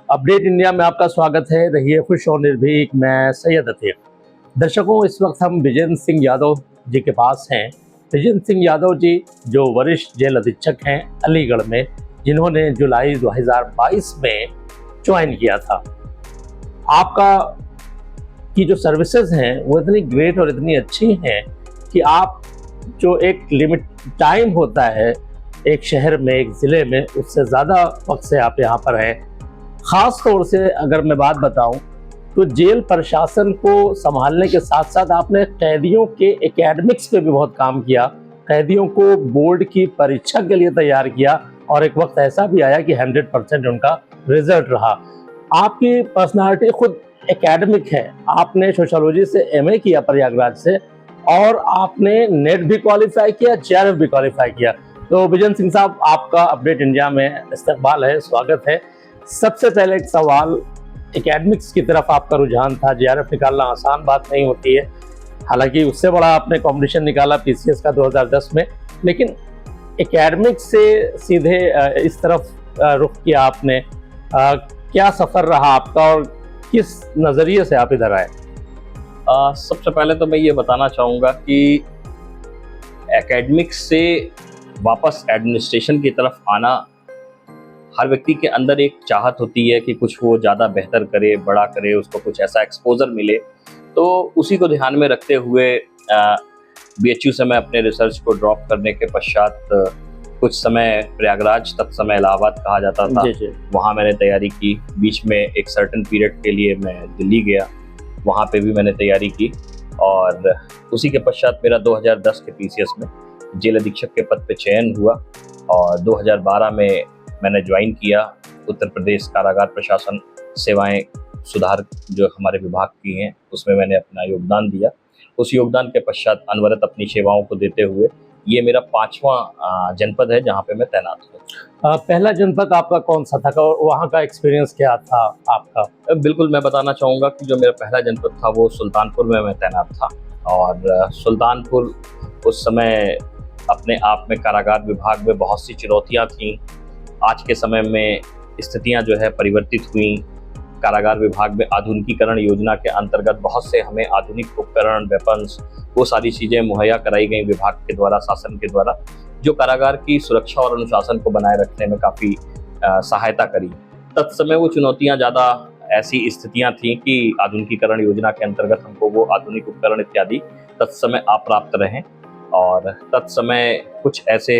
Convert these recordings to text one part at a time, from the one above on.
Update India में आपका स्वागत है। रहिए खुश और निर्भीक। मैं सैयद अतीक। दर्शकों, इस वक्त हम विजेंद्र सिंह यादव जी के पास हैं। विजेंद्र सिंह यादव जी जो वरिष्ठ जेल अधीक्षक हैं अलीगढ़ में, जिन्होंने जुलाई 2022 में ज्वाइन किया था। आपका की जो सर्विसेज हैं वो इतनी ग्रेट और इतनी अच्छी हैं कि आप जो एक लिमिट टाइम होता है एक शहर में, एक ज़िले में, उससे ज़्यादा वक्त से आप यहाँ पर हैं। ख़ास तौर से अगर मैं बात बताऊं तो जेल प्रशासन को संभालने के साथ साथ आपने कैदियों के एकेडमिक्स पे भी बहुत काम किया। कैदियों को बोर्ड की परीक्षा के लिए तैयार किया और एक वक्त ऐसा भी आया कि 100% उनका रिजल्ट रहा। आपकी पर्सनालिटी खुद एकेडमिक है। आपने सोशियोलॉजी से एमए किया प्रयागराज से और आपने नेट भी क्वालिफाई किया, जेआरएफ भी क्वालिफाई किया। तो विजेंद्र सिंह साहब, आपका अपडेट इंडिया में इस्तकबाल है, स्वागत है। सबसे पहले एक सवाल, एकेडमिक्स की तरफ आपका रुझान था। जेआरएफ निकालना आसान बात नहीं होती है, हालांकि उससे बड़ा आपने कंपटीशन निकाला पीसीएस का 2010 में, लेकिन एकेडमिक्स से सीधे इस तरफ रुख किया आपने। क्या सफ़र रहा आपका और किस नज़रिए से आप इधर आए? सबसे पहले तो मैं ये बताना चाहूँगा कि एकेडमिक्स से वापस एडमिनिस्ट्रेशन की तरफ आना, हर व्यक्ति के अंदर एक चाहत होती है कि कुछ वो ज़्यादा बेहतर करे, बड़ा करे, उसको कुछ ऐसा एक्सपोजर मिले। तो उसी को ध्यान में रखते हुए बीएचयू से मैं अपने रिसर्च को ड्रॉप करने के पश्चात कुछ समय प्रयागराज, तब समय इलाहाबाद कहा जाता था, वहाँ मैंने तैयारी की। बीच में एक सर्टेन पीरियड के लिए मैं दिल्ली गया, वहाँ पे भी मैंने तैयारी की और उसी के पश्चात मेरा 2010 के पीसीएस में जेल अधीक्षक के पद पे चयन हुआ और 2012 में मैंने ज्वाइन किया उत्तर प्रदेश कारागार प्रशासन सेवाएं सुधार जो हमारे विभाग की हैं, उसमें मैंने अपना योगदान दिया। उस योगदान के पश्चात अनवरत अपनी सेवाओं को देते हुए ये मेरा 5वां जनपद है जहाँ पे मैं तैनात हूँ। पहला जनपद आपका कौन सा था और वहाँ का एक्सपीरियंस क्या था आपका? बिल्कुल, मैं बताना चाहूँगा कि जो मेरा पहला जनपद था वो सुल्तानपुर में मैं तैनात था और सुल्तानपुर उस समय अपने आप में कारागार विभाग में बहुत सी चुनौतियाँ थीं। आज के समय में स्थितियाँ जो है परिवर्तित हुई। कारागार विभाग में आधुनिकीकरण योजना के अंतर्गत बहुत से हमें आधुनिक उपकरण, वेपन्स, वो सारी चीज़ें मुहैया कराई गई विभाग के द्वारा, शासन के द्वारा, जो कारागार की सुरक्षा और अनुशासन को बनाए रखने में काफ़ी सहायता करी। तत्समय वो चुनौतियाँ ज़्यादा ऐसी स्थितियाँ थीं कि आधुनिकीकरण योजना के अंतर्गत हमको वो आधुनिक उपकरण इत्यादि तत्समय अप्राप्त रहें और तत्समय कुछ ऐसे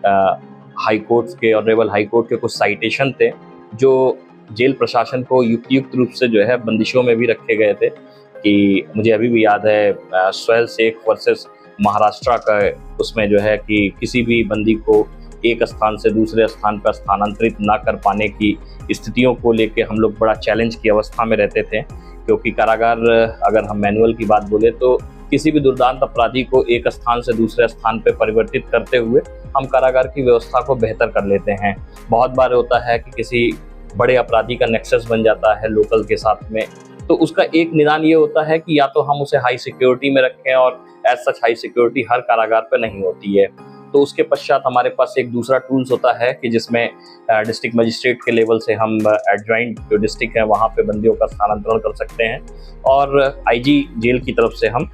हाई कोर्ट्स के, ऑनरेबल हाई कोर्ट के कुछ साइटेशन थे जो जेल प्रशासन को युक्त रूप से जो है बंदिशों में भी रखे गए थे। कि मुझे अभी भी याद है सोहेल शेख वर्सेस महाराष्ट्र का, उसमें जो है कि किसी भी बंदी को एक स्थान से दूसरे स्थान पर स्थानांतरित ना कर पाने की स्थितियों को लेके हम लोग बड़ा चैलेंज की अवस्था में रहते थे, क्योंकि कारागार, अगर हम मैनुअल की बात बोले तो किसी भी दुर्दांत अपराधी को एक स्थान से दूसरे स्थान पर परिवर्तित करते हुए हम कारागार की व्यवस्था को बेहतर कर लेते हैं। बहुत बार होता है कि किसी बड़े अपराधी का नेक्सस बन जाता है लोकल के साथ में, तो उसका एक निदान ये होता है कि या तो हम उसे हाई सिक्योरिटी में रखें और एज सच हाई सिक्योरिटी हर कारागार पर नहीं होती है। तो उसके पश्चात हमारे पास एक दूसरा टूल्स होता है कि जिसमें डिस्ट्रिक्ट मजिस्ट्रेट के लेवल से हम एडजॉइंट जो डिस्ट्रिक्ट है वहाँ पे बंदियों का स्थानांतरण कर सकते हैं और आईजी जेल की तरफ से हम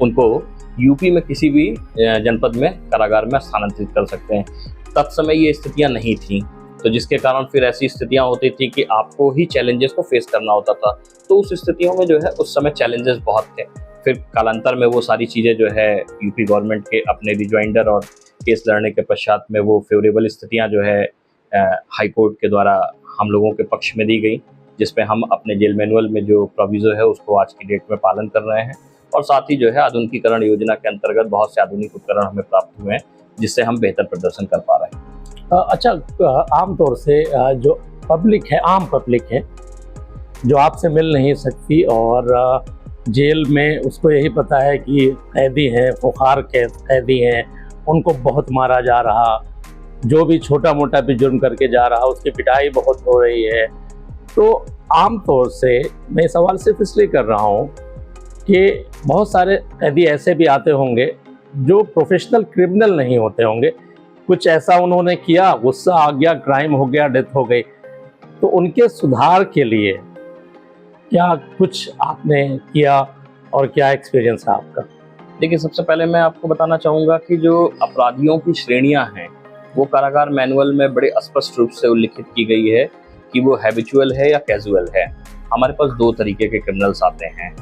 उनको यूपी में किसी भी जनपद में कारागार में स्थानांतरित कर सकते हैं। तत्समय ये स्थितियाँ नहीं थी, तो जिसके कारण फिर ऐसी स्थितियां होती थी कि आपको ही चैलेंजेस को फेस करना होता था। तो उस स्थितियों में जो है उस समय चैलेंजेस बहुत थे। फिर कालांतर में वो सारी चीज़ें जो है यूपी गवर्नमेंट के अपने रिजॉइंडर और केस लड़ने के पश्चात में वो फेवरेबल स्थितियां जो है हाई कोर्ट के द्वारा हम लोगों के पक्ष में दी गई, जिसमें हम अपने जेल मैनुअल में जो प्रोविज़ो है उसको आज की डेट में पालन कर रहे हैं और साथ ही जो है आधुनिकीकरण योजना के अंतर्गत बहुत से आधुनिक उपकरण हमें प्राप्त हुए हैं जिससे हम बेहतर प्रदर्शन कर पा रहे हैं। अच्छा, आमतौर से जो पब्लिक है, आम पब्लिक है जो आपसे मिल नहीं सकती और जेल में उसको यही पता है कि कैदी हैं, खुखार कैदी हैं, उनको बहुत मारा जा रहा, जो भी छोटा मोटा भी जुर्म करके जा रहा उसकी पिटाई बहुत हो रही है। तो आमतौर से मैं सवाल सिर्फ इसलिए कर रहा हूँ कि बहुत सारे कैदी ऐसे भी आते होंगे जो प्रोफेशनल क्रिमिनल नहीं होते होंगे, कुछ ऐसा उन्होंने किया, गुस्सा आ गया, क्राइम हो गया, डेथ हो गई, तो उनके सुधार के लिए क्या कुछ आपने किया और क्या एक्सपीरियंस है आपका? देखिए, सबसे पहले मैं आपको बताना चाहूँगा कि जो अपराधियों की श्रेणियाँ हैं, वो कारागार मैनुअल में बड़े स्पष्ट रूप से उल्लिखित की गई है कि वो हैबिचुअल है या कैजुअल है। हमारे पास 2 तरीके के क्रिमिनल्स आते हैं।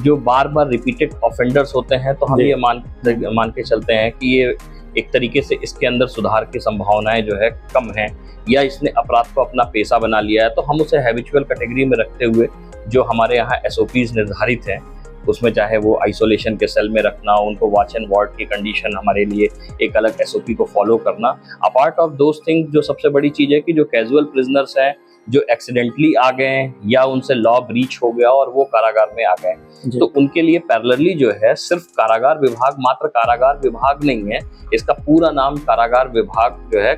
जो बार-बार रिपीटेड ऑफेंडर्स होते हैं, तो हम जी। ये मान के चलते हैं कि ये एक तरीके से इसके अंदर सुधार की संभावनाएँ जो है कम हैं, या इसने अपराध को अपना पेशा बना लिया है, तो हम उसे हैबिचुअल कैटेगरी में रखते हुए जो हमारे यहाँ एसओपीज़ निर्धारित हैं, उसमें चाहे वो आइसोलेशन के सेल में रखना, उनको वॉच एंड वार्ड की कंडीशन हमारे लिए एक अलग एसओपी को फॉलो करना। अपार्ट ऑफ दोज थिंग्स, जो सबसे बड़ी चीज़ है कि जो कैजुअल प्रिजनर्स हैं, जो एक्सीडेंटली आ गए या उनसे लॉ ब्रीच हो गया और वो कारागार में आ गए, तो उनके लिए पैरेलली जो है सिर्फ कारागार विभाग, मात्र कारागार विभाग नहीं है, इसका पूरा नाम कारागार विभाग जो है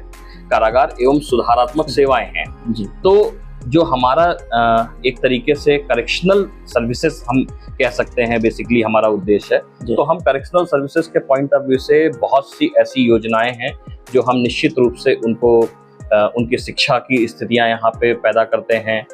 कारागार एवं सुधारात्मक सेवाएं हैं। तो जो हमारा एक तरीके से करेक्शनल सर्विसेज हम कह सकते हैं, बेसिकली हमारा उद्देश्य है। तो हम करेक्शनल सर्विसेज के पॉइंट ऑफ व्यू से बहुत सी ऐसी योजनाएं हैं जो हम निश्चित रूप से उनको उनकी शिक्षा की स्थितियां यहाँ पे पैदा करते हैं।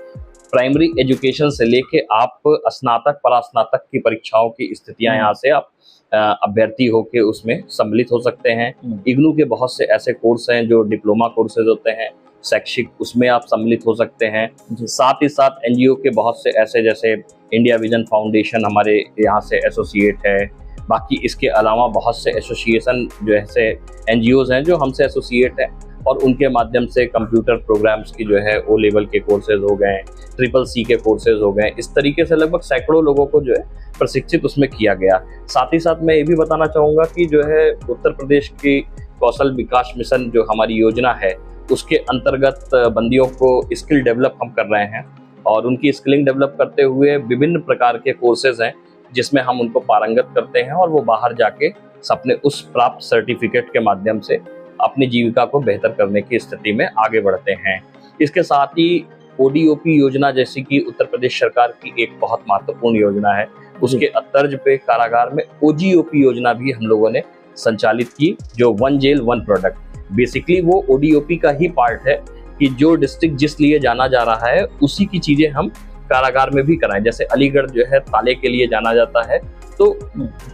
प्राइमरी एजुकेशन से लेके आप स्नातक परास्नातक की परीक्षाओं की स्थितियां यहाँ से आप अभ्यर्थी होके उसमें सम्मिलित हो सकते हैं। इग्नू के बहुत से ऐसे कोर्स हैं जो डिप्लोमा कोर्सेज होते हैं, शैक्षिक, उसमें आप सम्मिलित हो सकते हैं। साथ ही साथ एनजीओ के बहुत से ऐसे, जैसे इंडिया विजन फाउंडेशन हमारे यहाँ से एसोसिएट है। बाकी इसके अलावा बहुत से एसोसिएशन जो ऐसे एनजीओज हैं जो हमसे एसोसिएट हैं, और उनके माध्यम से कंप्यूटर प्रोग्राम्स की जो है ओ लेवल के कोर्सेज हो गए, CCC के कोर्सेज हो गए। इस तरीके से लगभग सैकड़ों लोगों को जो है प्रशिक्षित उसमें किया गया। साथ ही साथ मैं ये भी बताना चाहूँगा कि जो है उत्तर प्रदेश की कौशल विकास मिशन जो हमारी योजना है, उसके अंतर्गत बंदियों को स्किल डेवलप हम कर रहे हैं, और उनकी स्किलिंग डेवलप करते हुए विभिन्न प्रकार के कोर्सेज हैं जिसमें हम उनको पारंगत करते हैं, और वो बाहर जाके अपने उस प्राप्त सर्टिफिकेट के माध्यम से अपनी जीविका को बेहतर करने की स्थिति में आगे बढ़ते हैं। इसके साथ ही ओडीओपी योजना, जैसी कि उत्तर प्रदेश सरकार की एक बहुत महत्वपूर्ण योजना है, उसके तर्ज पे कारागार में ओजीओपी योजना भी हम लोगों ने संचालित की, जो one jail one product. Basically वो ओडीओपी का ही पार्ट है कि जो डिस्ट्रिक्ट जिस लिए जाना जा रहा है उसी की चीजें हम कारागार में भी कराएं। जैसे अलीगढ़ जो है ताले के लिए जाना जाता है, तो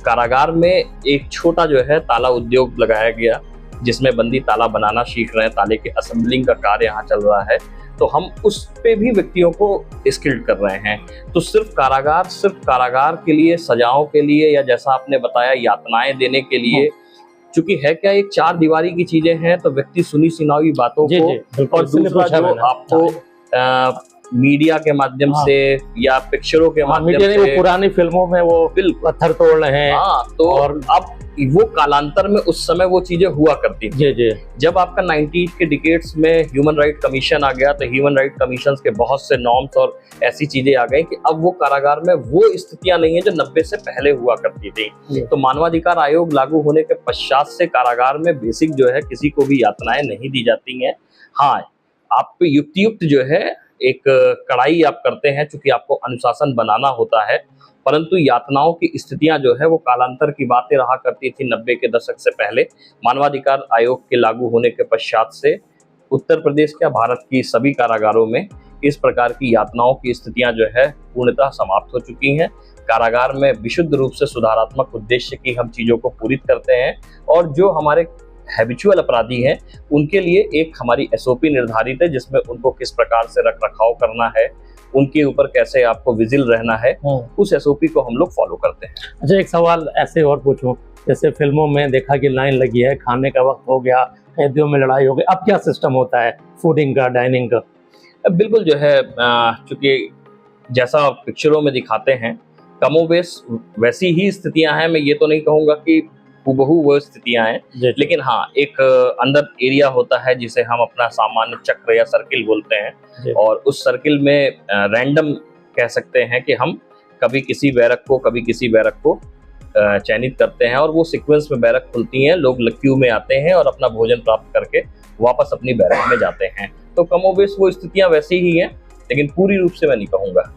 कारागार में एक छोटा जो है ताला उद्योग लगाया गया, जिसमें बंदी ताला बनाना सीख रहे हैं, ताले के असेंबलिंग का कार्य यहाँ चल रहा है, तो हम उस पे भी व्यक्तियों को स्किल्ड कर रहे हैं। तो सिर्फ कारागार के लिए, सजाओं के लिए, या जैसा आपने बताया यातनाएं देने के लिए, चूंकि है क्या, एक 4 दीवारी की चीजें हैं, तो व्यक्ति सुनी सुनाई बातों को, और दूसरा जो आपको मीडिया के माध्यम से या पिक्चरों के माध्यम से, वो पुरानी फिल्मों में वो पत्थर तोड़ रहे हैं, तो और अब वो कालांतर में उस समय वो चीजें हुआ करती थी। जब आपका 90 के डिकेड्स में ह्यूमन राइट कमीशन आ गया, तो ह्यूमन राइट कमीशन के बहुत से नॉर्म्स और ऐसी चीजें आ गई कि अब वो कारागार में वो स्थितियां नहीं है जो 90 से पहले हुआ करती थी। तो मानवाधिकार आयोग लागू होने के पश्चात से कारागार में बेसिक जो है किसी को भी यातनाएं नहीं दी जाती हैं। हाँ, आप पे युक्त जो है एक कड़ाई आप करते हैं, चूंकि आपको अनुशासन बनाना होता है, परंतु यातनाओं की स्थितियां जो है वो कालांतर की बातें रहा करती थी 90 के दशक से पहले। मानवाधिकार आयोग के लागू होने के पश्चात से उत्तर प्रदेश या भारत की सभी कारागारों में इस प्रकार की यातनाओं की स्थितियां जो है पूर्णतः समाप्त हो चुकी हैं। कारागार में विशुद्ध रूप से सुधारात्मक उद्देश्य की हम चीज़ों को पूरित करते हैं, और जो हमारे हैबिचुअल अपराधी हैं उनके लिए एक हमारी एसओपी निर्धारित है, जिसमें उनको किस प्रकार से रख रखाव करना है, उनके ऊपर कैसे आपको विजिल रहना है, उस एसओपी को हम लोग फॉलो करते हैं। अच्छा, एक सवाल ऐसे और पूछूं, जैसे फिल्मों में देखा कि लाइन लगी है, खाने का वक्त हो गया, कैदियों में लड़ाई हो गई, अब क्या सिस्टम होता है फूडिंग का, डाइनिंग का? बिल्कुल जो है, चूंकि जैसा पिक्चरों में दिखाते हैं कमोबेश वैसी ही स्थितियां हैं। मैं ये तो नहीं कहूँगा कि हूबहू वो स्थितियां हैं, लेकिन हाँ, एक अंदर एरिया होता है जिसे हम अपना सामान्य चक्र या सर्किल बोलते हैं, और उस सर्किल में रैंडम कह सकते हैं कि हम कभी किसी बैरक को, कभी किसी बैरक को चयनित करते हैं, और वो सीक्वेंस में बैरक खुलती हैं, लोग क्यू में आते हैं और अपना भोजन प्राप्त करके वापस अपनी बैरक में जाते हैं। तो कमोबेश वो स्थितियां वैसी ही हैं, लेकिन पूरी रूप से मैं नहीं कहूँगा।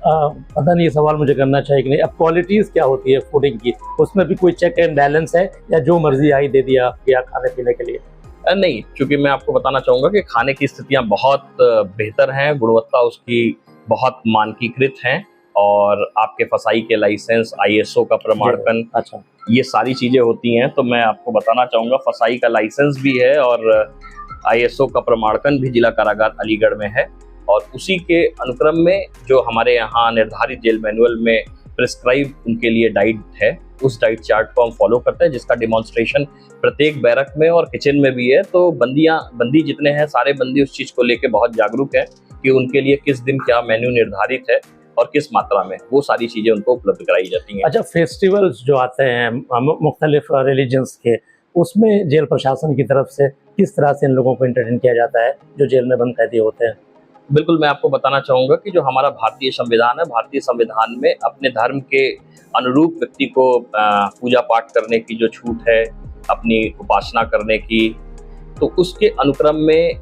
पता नहीं ये सवाल मुझे करना चाहिए कि नहीं। अब क्वालिटीज़ क्या होती है फूडिंग की, उसमें भी कोई चेक एंड बैलेंस है, या जो मर्जी आई दे दिया खाने पीने के लिए? नहीं, क्योंकि मैं आपको बताना चाहूँगा कि खाने की स्थितियाँ बहुत बेहतर हैं, गुणवत्ता उसकी बहुत मानकीकृत हैं और आपके फसाई के लाइसेंस, आईएसओ का प्रमाणपत्र, अच्छा। ये सारी चीज़ें होती हैं। तो मैं आपको बताना चाहूँगा फसाई का लाइसेंस भी है और आईएसओ का प्रमाणपत्र भी जिला कारागार अलीगढ़ में है और उसी के अनुक्रम में जो हमारे यहाँ निर्धारित जेल मैनुअल में प्रिस्क्राइब उनके लिए डाइट है, उस डाइट चार्ट को हम फॉलो करते हैं, जिसका डिमॉन्स्ट्रेशन प्रत्येक बैरक में और किचन में भी है। तो बंदी जितने हैं सारे बंदी उस चीज़ को लेके बहुत जागरूक है कि उनके लिए किस दिन क्या मेन्यू निर्धारित है और किस मात्रा में, वो सारी चीज़ें उनको उपलब्ध कराई जाती हैं। अच्छा, फेस्टिवल्स जो आते हैं मुख्तलिफ रिलीजन्स के, उसमें जेल प्रशासन की तरफ से किस तरह से इन लोगों को एंटरटेन किया जाता है जो जेल में बंद कैदी होते हैं? बिल्कुल, मैं आपको बताना चाहूँगा कि जो हमारा भारतीय संविधान है, भारतीय संविधान में अपने धर्म के अनुरूप व्यक्ति को पूजा पाठ करने की जो छूट है, अपनी उपासना करने की, तो उसके अनुक्रम में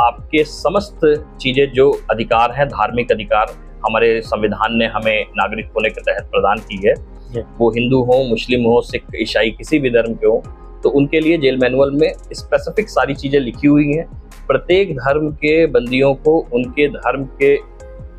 आपके समस्त चीज़ें जो अधिकार हैं, धार्मिक अधिकार हमारे संविधान ने हमें नागरिक होने के तहत प्रदान की है, वो हिंदू हो, मुस्लिम हो, सिख, ईसाई, किसी भी धर्म के हो, तो उनके लिए जेल मैनुअल में स्पेसिफिक सारी चीज़ें लिखी हुई हैं। प्रत्येक धर्म के बंदियों को उनके धर्म के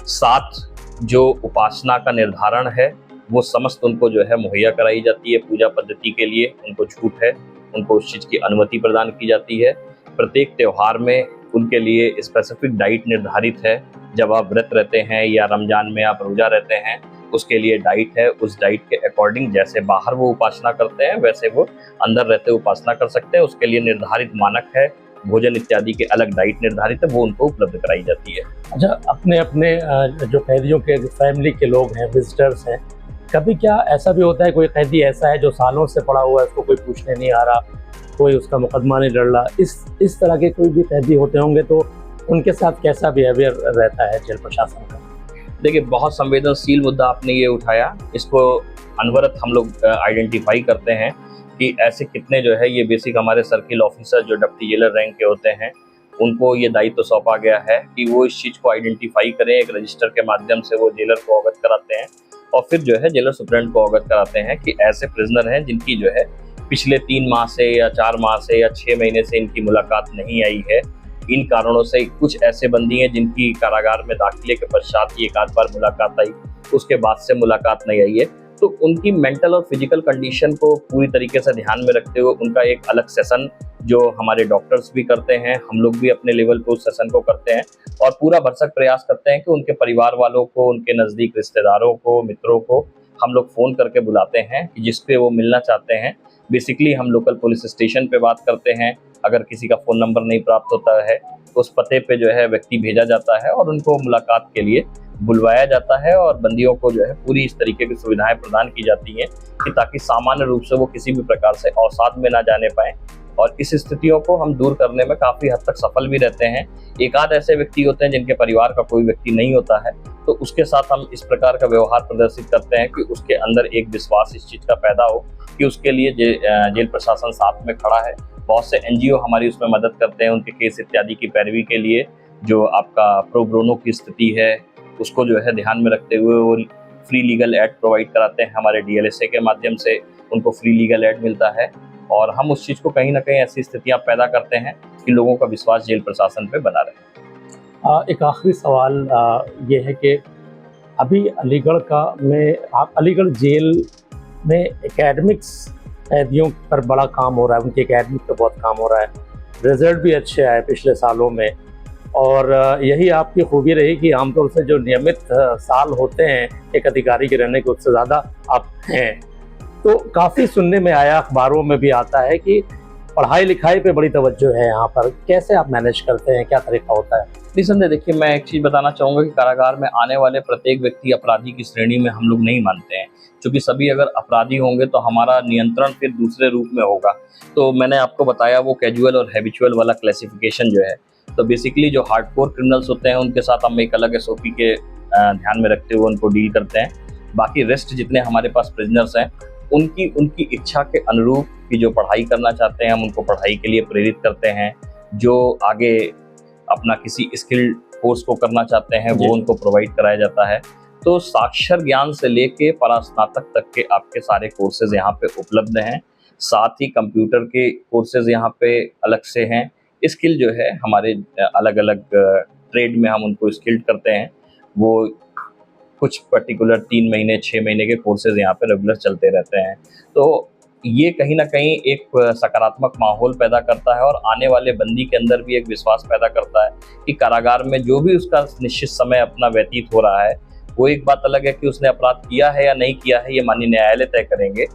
साथ जो उपासना का निर्धारण है वो समस्त उनको जो है मुहैया कराई जाती है। पूजा पद्धति के लिए उनको छूट है, उनको उस चीज़ की अनुमति प्रदान की जाती है। प्रत्येक त्यौहार में उनके लिए स्पेसिफिक डाइट निर्धारित है। जब आप व्रत रहते हैं या रमजान में आप रोज़ा रहते हैं, उसके लिए डाइट है। उस डाइट के अकॉर्डिंग जैसे बाहर वो उपासना करते हैं वैसे वो अंदर रहते उपासना कर सकते हैं। उसके लिए निर्धारित मानक है, भोजन इत्यादि के अलग डाइट निर्धारित है, वो उनको उपलब्ध कराई जाती है। अच्छा, अपने अपने जो कैदियों के फैमिली के लोग हैं, विजिटर्स हैं, कभी क्या ऐसा भी होता है कोई कैदी ऐसा है जो सालों से पड़ा हुआ है, उसको कोई पूछने नहीं आ रहा, कोई उसका मुकदमा नहीं लड़ रहा, इस तरह के कोई भी कैदी होते होंगे तो उनके साथ कैसा बिहेवियर रहता है जेल प्रशासन का? देखिए, बहुत संवेदनशील मुद्दा आपने ये उठाया। इसको अनवरत हम लोग आइडेंटिफाई करते हैं कि ऐसे कितने जो है ये बेसिक हमारे सर्किल ऑफिसर जो डिप्टी जेलर रैंक के होते हैं, उनको ये दायित्व सौंपा गया है कि वो इस चीज़ को आइडेंटिफाई करें। एक रजिस्टर के माध्यम से वो जेलर को अवगत कराते हैं और फिर जो है जेलर सुप्रेंट को अवगत कराते हैं कि ऐसे प्रिजनर हैं जिनकी जो है पिछले 3 माह से या 4 माह से या 6 महीने से इनकी मुलाकात नहीं आई है। इन कारणों से कुछ ऐसे बंदी हैं जिनकी कारागार में दाखिले के पश्चात ही एक आध बार मुलाकात आई, उसके बाद से मुलाकात नहीं आई है। तो उनकी मेंटल और फिजिकल कंडीशन को पूरी तरीके से ध्यान में रखते हुए उनका एक अलग सेशन जो हमारे डॉक्टर्स भी करते हैं, हम लोग भी अपने लेवल पे उस सेशन को करते हैं और पूरा भरसक प्रयास करते हैं कि उनके परिवार वालों को, उनके नज़दीक रिश्तेदारों को, मित्रों को हम लोग फ़ोन करके बुलाते हैं कि जिसपे वो मिलना चाहते हैं। बेसिकली हम लोकल पुलिस स्टेशन पे बात करते हैं। अगर किसी का फ़ोन नंबर नहीं प्राप्त होता है तो उस पते पे जो है व्यक्ति भेजा जाता है और उनको मुलाकात के लिए बुलवाया जाता है और बंदियों को जो है पूरी इस तरीके की सुविधाएं प्रदान की जाती हैं कि ताकि सामान्य रूप से वो किसी भी प्रकार से अवसाद में ना जाने पाएँ। और इस स्थितियों को हम दूर करने में काफ़ी हद तक सफल भी रहते हैं। एक आध ऐसे व्यक्ति होते हैं जिनके परिवार का कोई व्यक्ति नहीं होता है, तो उसके साथ हम इस प्रकार का व्यवहार प्रदर्शित करते हैं कि उसके अंदर एक विश्वास इस चीज़ का पैदा हो कि उसके लिए जेल प्रशासन साथ में खड़ा है। बहुत से एनजीओ हमारी उसमें मदद करते हैं उनके केस इत्यादि की पैरवी के लिए। जो आपका प्रो बोनो की स्थिति है उसको जो है ध्यान में रखते हुए वो फ्री लीगल एड प्रोवाइड कराते हैं। हमारे डीएलएसए के माध्यम से उनको फ्री लीगल एड मिलता है और हम उस चीज़ को कहीं ना कहीं ऐसी स्थितियां पैदा करते हैं कि लोगों का विश्वास जेल प्रशासन पे बना रहे। एक आखिरी सवाल ये है कि अभी अलीगढ़ जेल में एकेडमिक्स कैदियों पर बड़ा काम हो रहा है, उनके एकेडमिक पर बहुत काम हो रहा है, रिजल्ट भी अच्छे आए पिछले सालों में और यही आपकी खूबी रही कि आमतौर से जो नियमित साल होते हैं एक अधिकारी के रहने के उससे ज़्यादा आप हैं। तो काफ़ी सुनने में आया, अखबारों में भी आता है कि पढ़ाई लिखाई पे बड़ी तवज्जो है यहाँ पर। कैसे आप मैनेज करते हैं, क्या तरीका होता है? निसंदेह देखिए, मैं एक चीज़ बताना चाहूँगा कि कारागार में आने वाले प्रत्येक व्यक्ति अपराधी की श्रेणी में हम लोग नहीं मानते हैं, क्योंकि सभी अगर अपराधी होंगे तो हमारा नियंत्रण फिर दूसरे रूप में होगा। तो मैंने आपको बताया वो कैजुअल और हैबिचुअल वाला क्लासिफिकेशन जो है, तो बेसिकली जो हार्डकोर क्रिमिनल्स होते हैं उनके साथ हम एक अलग एसओपी के ध्यान में रखते हुए उनको डील करते हैं। बाकी रेस्ट जितने हमारे पास प्रिजनर्स हैं उनकी इच्छा के अनुरूप कि जो पढ़ाई करना चाहते हैं हम उनको पढ़ाई के लिए प्रेरित करते हैं। जो आगे अपना किसी स्किल कोर्स को करना चाहते हैं वो उनको प्रोवाइड कराया जाता है। तो साक्षर ज्ञान से लेके परास्नातक तक के आपके सारे कोर्सेज यहाँ पे उपलब्ध हैं। साथ ही कंप्यूटर के कोर्सेज यहाँ पे अलग से हैं। स्किल जो है हमारे अलग अलग ट्रेड में हम उनको स्किल्ड करते हैं, वो कुछ पर्टिकुलर 3 महीने 6 महीने के कोर्सेज यहाँ पे रेगुलर चलते रहते हैं। तो ये कहीं ना कहीं एक सकारात्मक माहौल पैदा करता है और आने वाले बंदी के अंदर भी एक विश्वास पैदा करता है कि कारागार में जो भी उसका निश्चित समय अपना व्यतीत हो रहा है, वो एक बात अलग है कि उसने अपराध किया है या नहीं किया है, ये माननीय न्यायालय तय करेंगे,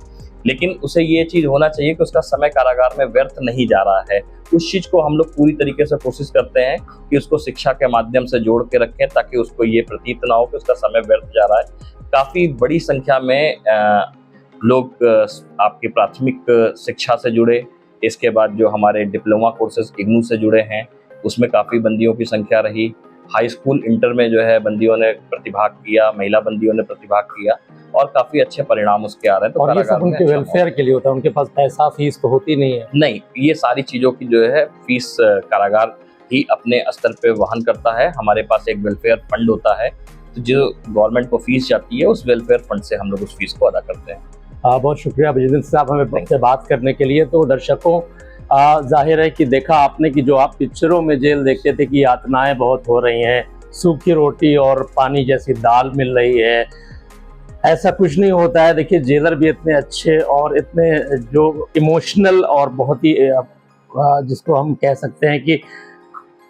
लेकिन उसे ये चीज़ होना चाहिए कि उसका समय कारागार में व्यर्थ नहीं जा रहा है। उस चीज़ को हम लोग पूरी तरीके से कोशिश करते हैं कि उसको शिक्षा के माध्यम से जोड़ के रखें, ताकि उसको ये प्रतीत ना हो कि उसका समय व्यर्थ जा रहा है। काफ़ी बड़ी संख्या में लोग आपकी प्राथमिक शिक्षा से जुड़े, इसके बाद जो हमारे डिप्लोमा कोर्सेज इग्नू से जुड़े हैं, उसमें काफ़ी बंदियों की संख्या रही। हाई स्कूल इंटर में जो है बंदियों ने प्रतिभाग किया, महिला बंदियों ने प्रतिभाग किया और काफ़ी अच्छे परिणाम उसके आ रहे हैं। तो और ये सब उनके वेलफेयर के लिए होता है, उनके पास पैसा फीस तो होती नहीं है। नहीं, ये सारी चीज़ों की जो है फीस कारागार ही अपने स्तर पे वहन करता है। हमारे पास एक वेलफेयर फंड होता है, तो जो गवर्नमेंट को फीस जाती है उस वेलफेयर फंड से हम लोग उस फीस को अदा करते हैं। बहुत शुक्रिया विजेंद्र साहब हमें से बात करने के लिए। तो दर्शकों, जाहिर है कि देखा आपने कि जो आप पिक्चरों में जेल देखते थे कि यातनाएं बहुत हो रही हैं, सूखी रोटी और पानी जैसी दाल मिल रही है, ऐसा कुछ नहीं होता है। देखिए जेलर भी इतने अच्छे और इतने जो इमोशनल और बहुत ही जिसको हम कह सकते हैं कि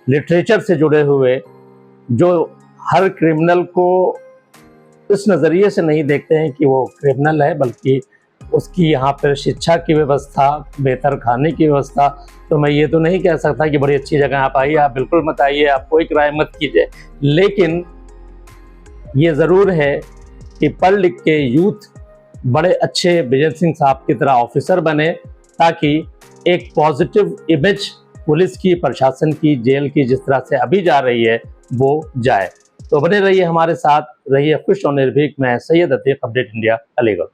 लिटरेचर से जुड़े हुए, जो हर क्रिमिनल को इस नज़रिए से नहीं देखते हैं कि वो क्रिमिनल है, बल्कि उसकी यहाँ पर शिक्षा की व्यवस्था, बेहतर खाने की व्यवस्था। तो मैं ये तो नहीं कह सकता कि बड़ी अच्छी जगह आप आइए, आप बिल्कुल मत आइए, आप कोई क्राइम मत कीजिए, लेकिन ये ज़रूर है कि पढ़ लिख के यूथ बड़े अच्छे विजेंद्र सिंह साहब की तरह ऑफिसर बने, ताकि एक पॉजिटिव इमेज पुलिस की, प्रशासन की, जेल की जिस तरह से अभी जा रही है वो जाए। तो बने रहिए हमारे साथ, रहिए खुश और निर्भीक। मैं सैयद अतीक, अपडेट इंडिया, अलीगढ़।